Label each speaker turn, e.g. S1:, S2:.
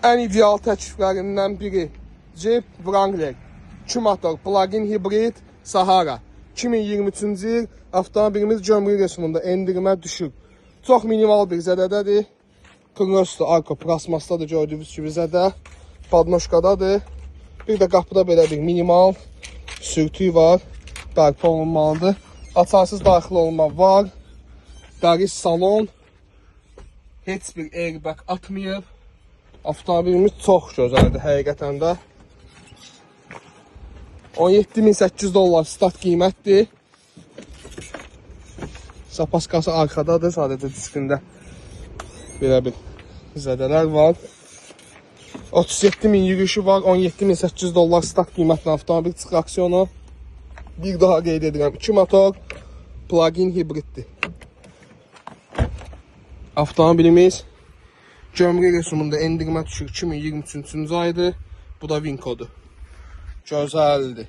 S1: ən ideal təkliflərindən biri Jeep Wrangler 2 motor plug-in hibrid Sahara 2023-cü il avtomobilimiz gömrük rəsmində endirmə düşür. Çox minimal bir zədədədir. Krosda, arka plasmasdadır gördüyünüz kimi zədə. Podnoşkadadır. Bir də qapıda belə bir minimal sürtüyü var. Bərpa olunmalıdır. Açarsız daxil olma var. Dəris salon. Heç bir airbag atmayıb. Avtomobilimiz çox gözəldir həqiqətən də. 17.800 dollar start qiymətdir. Zapaskası arxadadır, sadəcə diskində belə bir zədələr var. 37.000 yürüyüşü var, 17.800 dollar start qiymətli avtomobil çıxır aksiyonu. Bir daha qeyd edirəm, 2 motor plug-in hibriddir. Avtomobilimiz gömrük rəsmində endirmə düşür 2023-cü aydır. Bu da VIN kodu. Gözəldir.